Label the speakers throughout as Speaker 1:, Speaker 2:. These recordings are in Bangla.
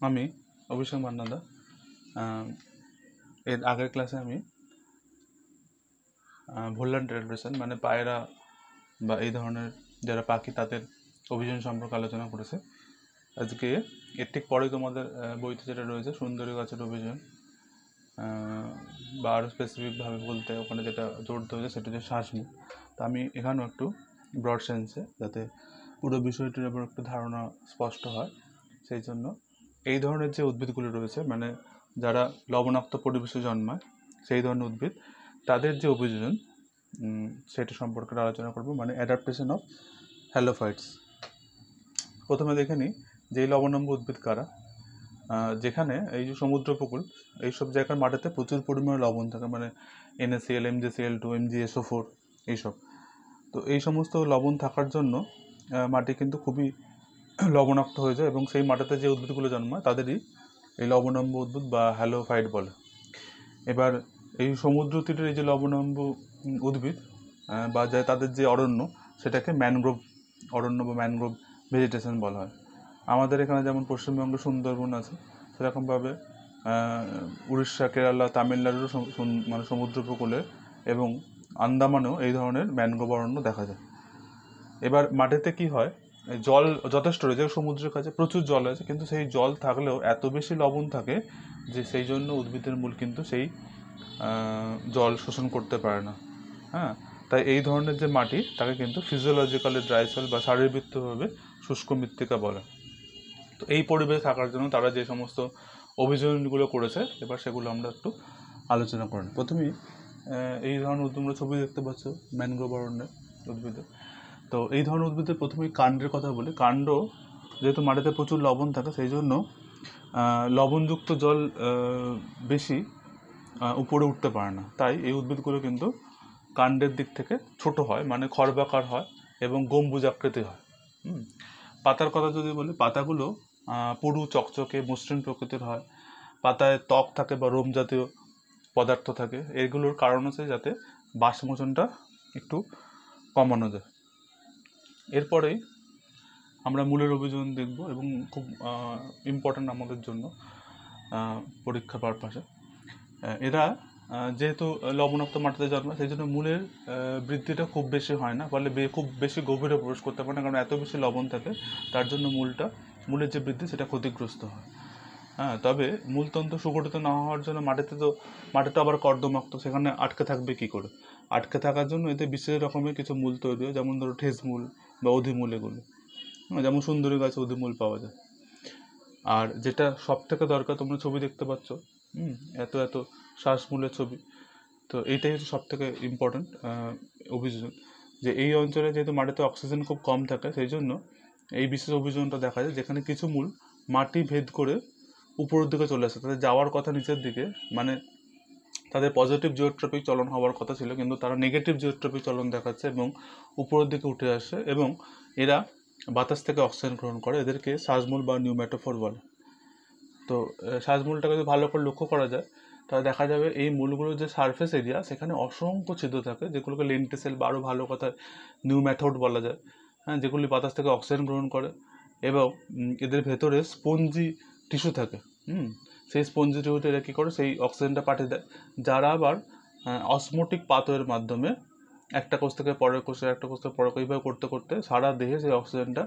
Speaker 1: আমি অভিষেক মান্নাদা। এর আগের ক্লাসে আমি ভোল্যান্টাইজেশন মানে পায়রা বা এই ধরনের যারা পাখি তাদের অভিযোজন সম্পর্কে আলোচনা করেছে। আজকে এর ঠিক পরে তোমাদের বইতে যেটা রয়েছে সুন্দরী গাছের অভিযোজন, বা আরও স্পেসিফিকভাবে বলতে ওখানে যেটা জোর দেওয়া সেটা হচ্ছে শ্বাসমূল। তো আমি এখানেও একটু ব্রড সেন্সে যাতে পুরো বিষয়টির উপর একটু ধারণা স্পষ্ট হয় সেই জন্য এই ধরনের যে উদ্ভিদগুলি রয়েছে মানে যারা লবণাক্ত পরিবেশে জন্মায় সেই ধরনের উদ্ভিদ তাদের যে অভিযোজন সেটা সম্পর্কে আলোচনা করব, মানে অ্যাডাপ্টেশন অফ হ্যালোফাইটস। প্রথমে দেখে নিই যে এই লবণাম্ব উদ্ভিদ কারা। যেখানে এই যে সমুদ্র উপকূল এইসব জায়গার মাটিতে প্রচুর পরিমাণে লবণ থাকে, মানে NaCl, MgCl2, MgSO4 এইসব। তো এই সমস্ত লবণ থাকার জন্য মাটি কিন্তু খুবই লবণাক্ত হয়ে যায় এবং সেই মাটিতে যে উদ্ভিদগুলো জন্মায় তাদেরই এই লবণাম্ব উদ্ভিদ বা হ্যালোফাইট বলে। এবার এই সমুদ্র তীরের এই যে লবণাম্ব উদ্ভিদ বা যায় তাদের যে অরণ্য সেটাকে ম্যানগ্রোভ অরণ্য বা ম্যানগ্রোভ ভেজিটেশন বলা হয়। আমাদের এখানে যেমন পশ্চিমবঙ্গে সুন্দরবন আছে, সেরকমভাবে উড়িষ্যা, কেরালা, তামিলনাড়ুরও মানে সমুদ্র উপকূলে এবং আন্দামানেও এই ধরনের ম্যানগ্রোভ অরণ্য দেখা যায়। এবার মাটিতে কি হয়, জল যথেষ্ট রয়েছে, সমুদ্রের কাছে প্রচুর জল আছে, কিন্তু সেই জল থাকলেও এত বেশি লবণ থাকে যে সেই জন্য উদ্ভিদের মূল কিন্তু সেই জল শোষণ করতে পারে না। হ্যাঁ, তাই এই ধরনের যে মাটি তাকে কিন্তু ফিজিওলজিক্যালি ড্রাই সয়েল বা শারীরবৃত্তভাবে শুষ্ক মৃত্তিকা বলে। তো এই পরিবেশ থাকার জন্য তারা যে সমস্ত অভিযোজনগুলো করেছে এবার সেগুলো আমরা একটু আলোচনা করি। প্রথমেই এই ধরনের তোমরা ছবি দেখতে পাচ্ছ ম্যানগ্রোভ অরণ্যের উদ্ভিদে। তো এই ধরনের উদ্ভিদের প্রথমেই কাণ্ডের কথা বলি। কাণ্ড যেহেতু মাটিতে প্রচুর লবণ থাকে সেই জন্য লবণযুক্ত জল বেশি উপরে উঠতে পারে না, তাই এই উদ্ভিদগুলো কিন্তু কাণ্ডের দিক থেকে ছোট হয়, মানে খর্বাকার হয় এবং গম্বুজ আকৃতি হয়। পাতার কথা যদি বলি, পাতাগুলো পুরু, চকচকে, মসৃণ প্রকৃতির হয়। পাতায় ত্বক থাকে বা রোম জাতীয় পদার্থ থাকে। এগুলোর কারণ হচ্ছে যাতে বাষ্পমোচনটা একটু কমানো যায়। এরপরেই আমরা মূলের অভিযোজন দেখব এবং খুব ইম্পর্ট্যান্ট আমাদের জন্য পরীক্ষা পারপাসে। এরা যেহেতু লবণাক্ত মাটিতে জন্মায় সেই জন্য মূলের বৃদ্ধিটা খুব বেশি হয় না, ফলে খুব বেশি গভীরে প্রবেশ করতে পারে না, কারণ এত বেশি লবণ থাকে তার জন্য মূলের যে বৃদ্ধি সেটা ক্ষতিগ্রস্ত হয়। হ্যাঁ, তবে মূলতন্ত্র সুগঠিত না হওয়ার জন্য মাটিটা আবার কর্দমাক্ত, সেখানে আটকে থাকবে কী করে? আটকে থাকার জন্য এতে বিশেষ রকমের কিছু মূল তৈরি হয়, যেমন ধরো ঠেস মূল বা অধিমূল, এগুলো যেমন সুন্দরী গাছে অধিমূল পাওয়া যায়। আর যেটা সব থেকে দরকার, তোমরা ছবি দেখতে পাচ্ছ এত এত শ্বাসমূলের ছবি, তো এইটাই হচ্ছে সব থেকে ইম্পর্ট্যান্ট অভিযোজন, যে এই অঞ্চলে যেহেতু মাটিতে অক্সিজেন খুব কম থাকে সেই জন্য এই বিশেষ অভিযোজনটা দেখা যায়, যেখানে কিছু মূল মাটি ভেদ করে উপরের দিকে চলে আসে, তাদের যাওয়ার কথা নিচের দিকে, মানে তাদের পজিটিভ জিওট্রপিক চলন হওয়ার কথা ছিল কিন্তু তারা নেগেটিভ জিওট্রপিক চলন দেখাচ্ছে এবং উপরের দিকে উঠে আসে এবং এরা বাতাস থেকে অক্সিজেন গ্রহণ করে। এদেরকে শ্বাসমূল বা নিউম্যাটোফোর বলে। তো শ্বাসমূলটাকে যদি ভালো করে লক্ষ্য করা যায় তাহলে দেখা যাবে এই মূলগুলোর যে সারফেস এরিয়া সেখানে অসংখ্য ছিদ্র থাকে, যেগুলোকে লেন্টিসেল বা আরও ভালো কথা নিউম্যাথোড বলা যায়। হ্যাঁ, যেগুলি বাতাস থেকে অক্সিজেন গ্রহণ করে এবং এদের ভেতরে স্পঞ্জি টিস্যু থাকে। সেই স্পঞ্জি টিস্যুতে এরা কী করে, সেই অক্সিজেনটা পাঠিয়ে দেয়, যারা আবার অসমোটিক পাথওয়ের মাধ্যমে একটা কোষ থেকে পরের কোষে, একটা কোষ থেকে পরের কোষ, এইভাবে করতে করতে সারা দেহে সেই অক্সিজেনটা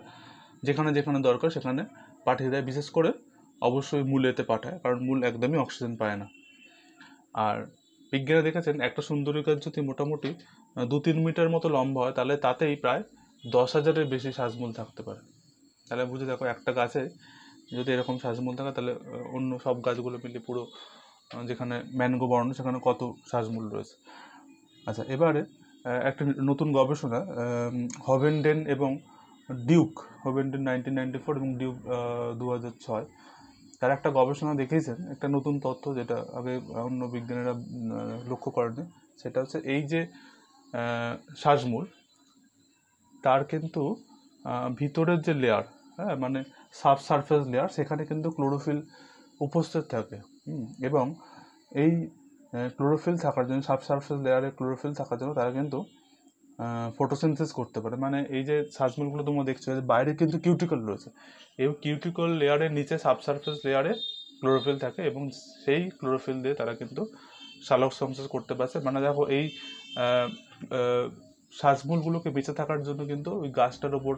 Speaker 1: যেখানে যেখানে দরকার সেখানে পাঠিয়ে দেয়। বিশেষ করে অবশ্যই মূলেতে পাঠায়, কারণ মূল একদমই অক্সিজেন পায় না। আর বিজ্ঞানী দেখেছেন একটা সুন্দরী গাছ যদি মোটামুটি 2-3 মিটার মতো লম্বা হয় তাহলে তাতেই প্রায় 10,000-এর বেশি শ্বাসমূল থাকতে পারে। তাহলে বুঝে দেখো একটা গাছে যদি এরকম শ্বাসমূল থাকে তাহলে অন্য সব গাছগুলো মিলে পুরো যেখানে ম্যানগ্রোভ অরণ্য সেখানে কত শ্বাসমূল রয়েছে। আচ্ছা, এবারে একটা নতুন গবেষণা হভেনডেন এবং হভেনডেন 1994 এবং ডিউক 2006, তারা একটা গবেষণা দেখিয়েছেন একটা নতুন তথ্য যেটা আগে অন্য বিজ্ঞানীরা লক্ষ্য করেনি। সেটা হচ্ছে এই যে শ্বাসমূল তার কিন্তু ভিতরের যে লেয়ার, হ্যাঁ, মানে সারফেস লেয়ার, সেখানে কিন্তু ক্লোরোফিল উপস্থিত থাকে। এবং এই ক্লোরোফিল থাকার জন্য সারফেস লেয়ারে ক্লোরোফিল থাকার জন্য তারা কিন্তু ফটোসিনথেসিস করতে পারে। মানে এই যে শ্বাসমূলগুলো তোমরা দেখছো বাইরে কিন্তু কিউটিকল রয়েছে, এই কিউটিকল লেয়ারের নিচে সাবসারফেস লেয়ারে ক্লোরোফিল থাকে এবং সেই ক্লোরোফিল দিয়ে তারা কিন্তু সালোক সংশ্লেষ করতে পারছে। মানে দেখো এই শ্বাসমূলগুলোকে বেঁচে থাকার জন্য কিন্তু ওই গাছটার ওপর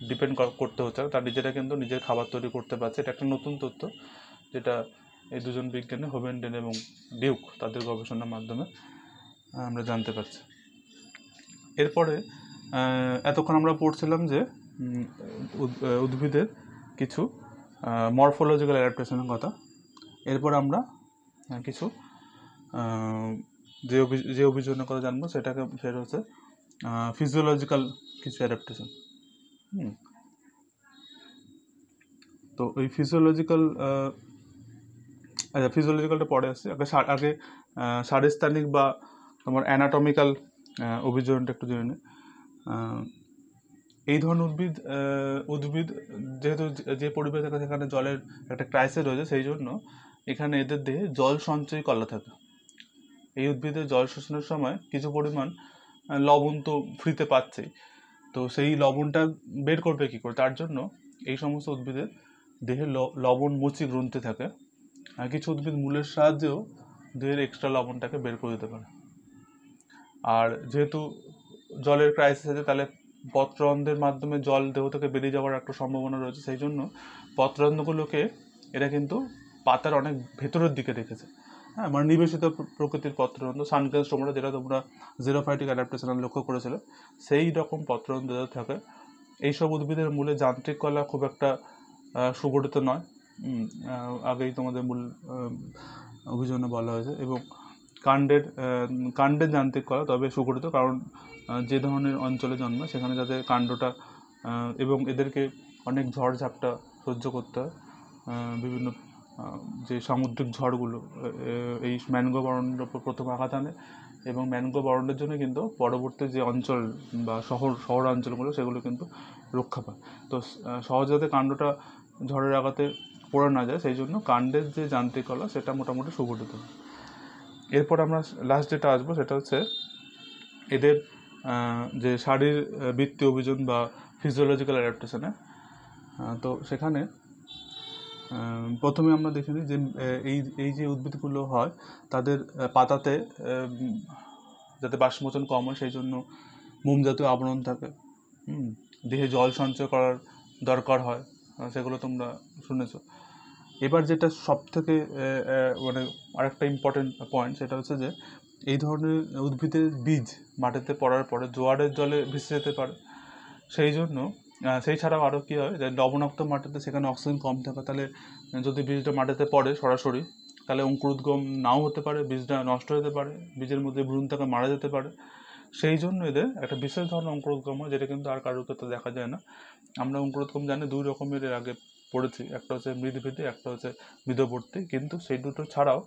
Speaker 1: ডিপেন্ড করতে হচ্ছে, তার নিজেরা কিন্তু নিজের খাবার তৈরি করতে পারছে। এটা একটা নতুন তথ্য যেটা এই দুজন বিজ্ঞানী হোভেনডেন এবং ডিউক তাদের গবেষণার মাধ্যমে আমরা জানতে পারছি। এরপরে এতক্ষণ আমরা পড়ছিলাম যে উদ্ভিদের কিছু মরফোলজিক্যাল অ্যাডাপ্টেশনের কথা। এরপর আমরা কিছু যে অভিযোজনের কথা জানবো সেটা হচ্ছে ফিজিওলজিক্যাল কিছু অ্যাডাপ্টেশন। তো ওই ফিজিওলজিক্যালটা পরে আসছে। আগে শারীরস্থানিক বা তোমার অ্যানাটমিক্যাল অভিযোজনটা একটু জেনে নিই। এই ধরনের উদ্ভিদ যেহেতু যে পরিবেশ থাকে সেখানে জলের একটা ক্রাইসিস রয়েছে, সেই জন্য এখানে এদের দেহে জল সঞ্চয় কলা থাকে। এই উদ্ভিদের জল শোষণের সময় কিছু পরিমাণ লবণ তো ফ্রিতে পাচ্ছেই, তো সেই লবণটা বের করবে কী করে? তার জন্য এই সমস্ত উদ্ভিদের দেহে লবণ মুচি গ্রন্থি থাকে, আর কিছু উদ্ভিদ মূলের সাহায্যেও দেহের এক্সট্রা লবণটাকে বের করে দিতে পারে। আর যেহেতু জলের ক্রাইসিস আছে, তাহলে পত্ররন্ধ্রের মাধ্যমে জল দেহ থেকে বেরিয়ে যাওয়ার একটা সম্ভাবনা রয়েছে, সেই জন্য পত্ররন্ধ্রগুলোকে এরা কিন্তু পাতার অনেক ভেতরের দিকে রেখেছে। হ্যাঁ, মানে নিবেশিত প্রকৃতির পত্ররন্ধ্র, সানগ্লাস তোমরা যেটা তোমরা জিরোফাইটিক অ্যাডাপ্টেশন লক্ষ্য করেছিল, সেই রকম পত্ররন্ধ্র থাকে। এইসব উদ্ভিদের মূলে যান্ত্রিক কলা খুব একটা সুগঠিত নয়, আগেই তোমাদের মূল অভিযোজনে বলা হয়েছে। এবং কাণ্ডের যান্ত্রিক কলা তবে সুগঠিত, কারণ যে ধরনের অঞ্চলে জন্মায় সেখানে যাতে কাণ্ডটা এবং এদেরকে অনেক ঝড়ঝাপটা সহ্য করতে হয়। বিভিন্ন যে সামুদ্রিক ঝড়গুলো এই ম্যানগ্রোভ অরণ্যের ওপর প্রথম আঘাত আনে, এবং ম্যানগ্রোভ অরণ্যের জন্য কিন্তু পরবর্তী যে অঞ্চল বা শহরাঞ্চলগুলো সেগুলো কিন্তু রক্ষা পায়। তো সহজে যাতে কাণ্ডটা ঝড়ের আঘাতে পড়ে না যায়, সেই জন্য কাণ্ডের যে যান্ত্রিক কলা সেটা মোটামুটি সুগঠিত। এরপর আমরা লাস্ট যেটা আসবো সেটা হচ্ছে এদের যে শারীরবৃত্তীয় অভিযোজন বা ফিজিওলজিক্যাল অ্যাডাপ্টেশনে। তো সেখানে প্রথমে আমরা দেখে নিই যে এই যে উদ্ভিদগুলো হয় তাদের পাতাতে যাতে বাষ্পমোচন কম হয় সেই জন্য মোম জাতীয় আবরণ থাকে। দেহে জল সঞ্চয় করার দরকার হয়, সেগুলো তোমরা শুনেছো। এবার যেটা সব থেকে মানে আরেকটা ইম্পর্টেন্ট পয়েন্ট সেটা হচ্ছে যে এই ধরনের উদ্ভিদের বীজ মাটিতে পড়ার পরে জোয়ারের জলে ভেসে যেতে পারে। সেই জন্য সেই ছাড়াও আরও কী হয়, যে লবণাক্ত মাটিতে সেখানে অক্সিজেন কম থাকে, তাহলে যদি বীজটা মাটিতে পড়ে সরাসরি তাহলে অঙ্কুরোদ্গম নাও হতে পারে, বীজটা নষ্ট হতে পারে, বীজের মধ্যে ভ্রূণ থেকে মারা যেতে পারে। সেই জন্য এদের একটা বিশেষ ধরনের অঙ্কুরোদ্গম হয়, যেটা কিন্তু আর কারোর ক্ষেত্রে দেখা যায় না। আমরা অঙ্কুরোদ্গম জানি দুই রকমের, এর আগে পড়েছি, একটা হচ্ছে মৃদভিত্তিক, একটা হচ্ছে মৃদবর্তী। কিন্তু সেই দুটো ছাড়াও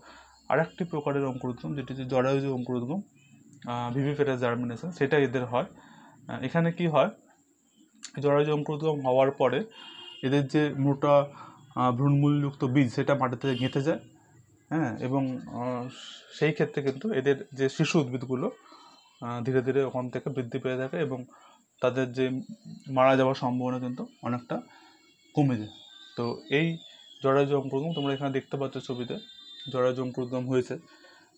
Speaker 1: আরেকটি প্রকারের অঙ্কুরোদ্গম, যেটি হচ্ছে জরায়ুজ অঙ্কুরোদ্গম, ভিভিফেরাস জার্মিনেশন, সেটা এদের হয়। এখানে কি হয়, জরায়ুজ অঙ্কুরোদ্গম হওয়ার পরে এদের যে মোটা ভ্রূণমূলযুক্ত বীজ সেটা মাটিতে গেঁথে যায়। হ্যাঁ, এবং সেই ক্ষেত্রে কিন্তু এদের যে শিশু উদ্ভিদগুলো ধীরে ধীরে ওখান থেকে বৃদ্ধি পেয়ে থাকে এবং তাদের যে মারা যাওয়ার সম্ভাবনা কিন্তু অনেকটা কমে যায়। তো এই জরায়ুজ অঙ্কুরোদ্গম তোমরা এখানে দেখতে পাচ্ছ ছবিতে, জরায়ুজ অঙ্কুরোদ্গম হয়েছে,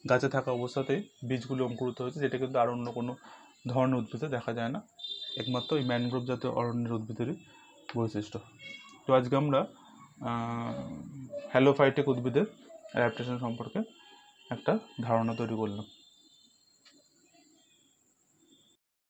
Speaker 1: গাছে থাকা অবস্থাতেই বীজগুলো অঙ্কুরিত হয়েছে, যেটা কিন্তু আর অন্য কোনো ধরনের উদ্ভিদে দেখা যায় না, একমাত্র এই ম্যানগ্রোভ জাতীয় অরণ্যের উদ্ভিদেরই বৈশিষ্ট্য। তো আজকে আমরা হ্যালোফাইটিক উদ্ভিদের অ্যাডাপ্টেশন সম্পর্কে একটা ধারণা তৈরি করলাম।